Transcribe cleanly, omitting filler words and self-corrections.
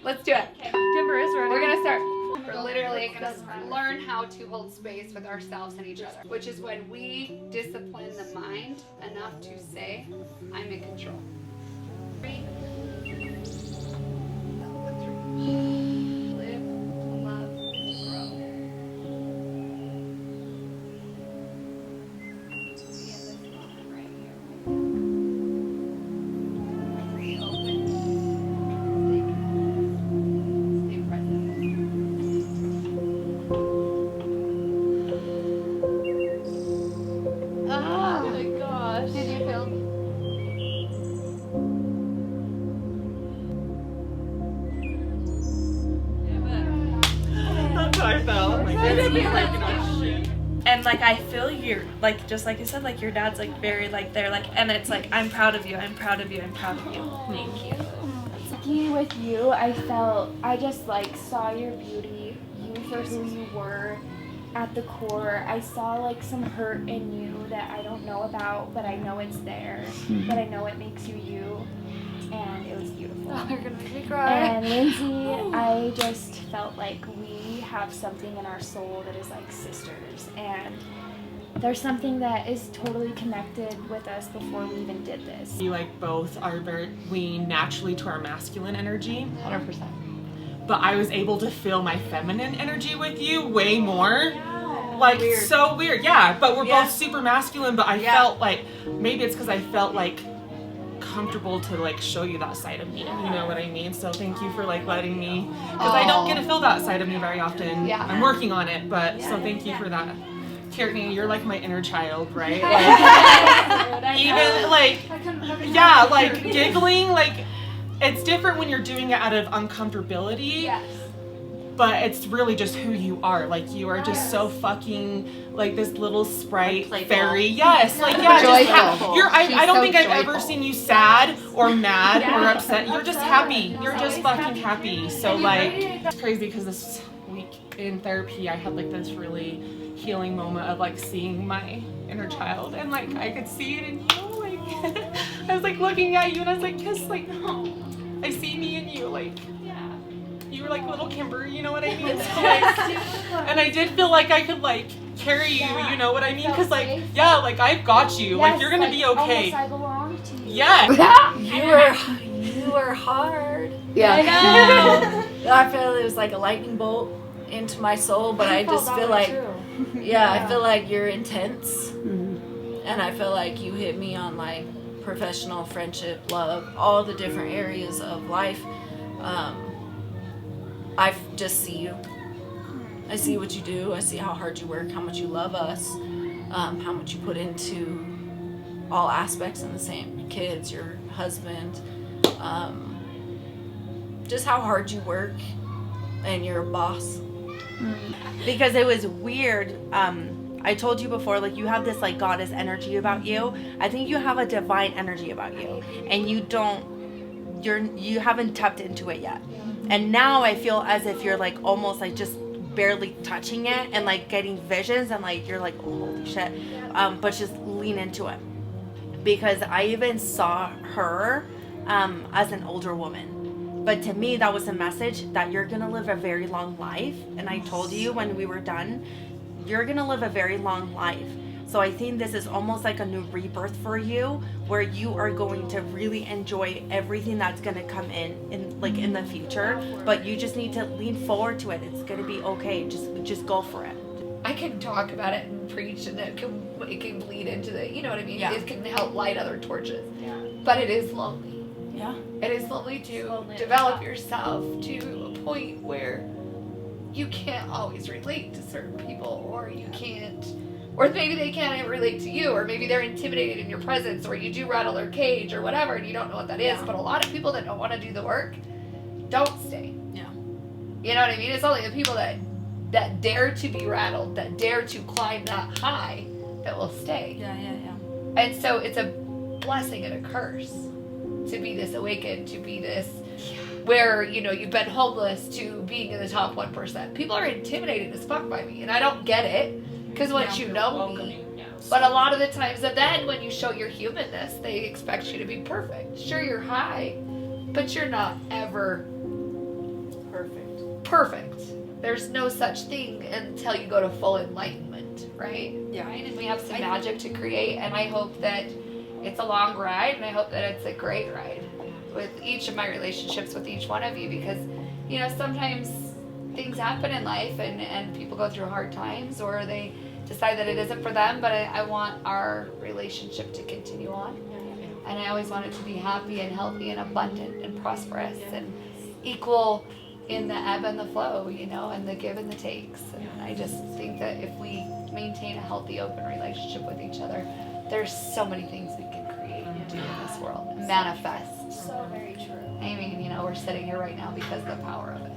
Let's do it. Okay. Timber is ready. We're gonna start. We're literally gonna learn how to hold space with ourselves and each other, which is when we discipline the mind enough to say, I'm in control. 3. Live, love, grow. Be in this moment right here. Stay open. Stay present. Oh my gosh. Did you feel? That's how I felt. Like, And like I feel you're like just like you said, like your dad's like very like they're like, and it's like I'm proud of you, I'm proud of you, I'm proud of you. Thank you. Speaking with you, I just like saw your beauty, you for who you were at the core. I saw like some hurt in you that I don't know about, but I know it's there, but I know it makes you you, and it was beautiful. Oh, you're gonna make me cry. And Lindsay, I just felt like we have something in our soul that is like sisters, and there's something that is totally connected with us before we even did this. we like both are we naturally to our masculine energy, 100%. but I was able to feel my feminine energy with you way more. Like Weird. so weird, yeah. But we're Yeah. both super masculine. But I felt like maybe it's because I felt like comfortable to like show you that side of me. You know what I mean? So thank you for like letting me, because I don't get to feel that side of me very often. Yeah. I'm working on it, but so thank you for that. Courtney, you're like my inner child, right? Like, even like, yeah, like giggling, like it's different when you're doing it out of uncomfortability. Yes. But it's really just who you are. Like you are just so fucking like this little sprite Playful. fairy. Yes, like yeah, just Joyful. you're. I don't so think I've ever joyful. seen you sad or mad or upset. You're just happy. You're just fucking happy. So like, it's crazy because this week in therapy, I had like this really healing moment of like seeing my inner child, and like I could see it in you. Like I was like looking at you, and I was like, "Kiss, like no, I see me in you." Like. You were like little Kimber, you know what I mean? So, like, and I did feel like I could like carry you, you know what I mean? Because like, yeah, like I've got you. Like you're gonna be okay. Almost I belong to you. Yeah. You were hard. Yeah. I know. I feel it was like a lightning bolt into my soul, but I just feel like, I feel like you're intense, and I feel like you hit me on like professional, friendship, love, all the different areas of life. I just see you. I see what you do. I see how hard you work, how much you love us, how much you put into all aspects in the same. Your kids, your husband, just how hard you work, and you're a boss. Because it was weird. I told you before, like you have this like goddess energy about you. I think you have a divine energy about you, and you haven't tapped into it yet. And now I feel as if you're like almost like just barely touching it and like getting visions, and like you're like, oh holy shit. But just lean into it, because I even saw her as an older woman. But to me, that was a message that you're gonna live a very long life. And I told you when we were done, you're gonna live a very long life. So I think this is almost like a new rebirth for you, where you are going to really enjoy everything that's gonna come in the future. But you just need to lean forward to it. It's gonna be okay. Just go for it. I can talk about it and preach, and it can bleed into the, you know what I mean? Yeah. It can help light other torches. Yeah. But it is lonely. Yeah. It is lonely to develop yourself to a point where you can't always relate to certain people, or you can't, or maybe they can't relate to you, or maybe they're intimidated in your presence, or you do rattle their cage or whatever, and you don't know what that is. But a lot of people that don't want to do the work don't stay. Yeah. You know what I mean? It's only the people that dare to be rattled, that dare to climb that high, that will stay. Yeah. And so it's a blessing and a curse to be this awakened, to be this where, you know, you've been homeless, to being in the top 1%. People are intimidated as fuck by me, and I don't get it, because once you know me, but a lot of the times, and then when you show your humanness, they expect you to be perfect. Sure, you're high, but you're not ever perfect. There's no such thing until you go to full enlightenment, right? Yeah. Right? And we have some magic to create, and I hope that it's a long ride, and I hope that it's a great ride with each of my relationships with each one of you, because, you know, sometimes things happen in life and people go through hard times, or they decide that it isn't for them, but I want our relationship to continue on. And I always want it to be happy and healthy and abundant and prosperous and equal in the ebb and the flow, you know, and the give and the takes. And I just think that if we maintain a healthy, open relationship with each other, there's so many things we can create and do in this world. Manifest. So very true. I mean, you know, we're sitting here right now because of the power of it.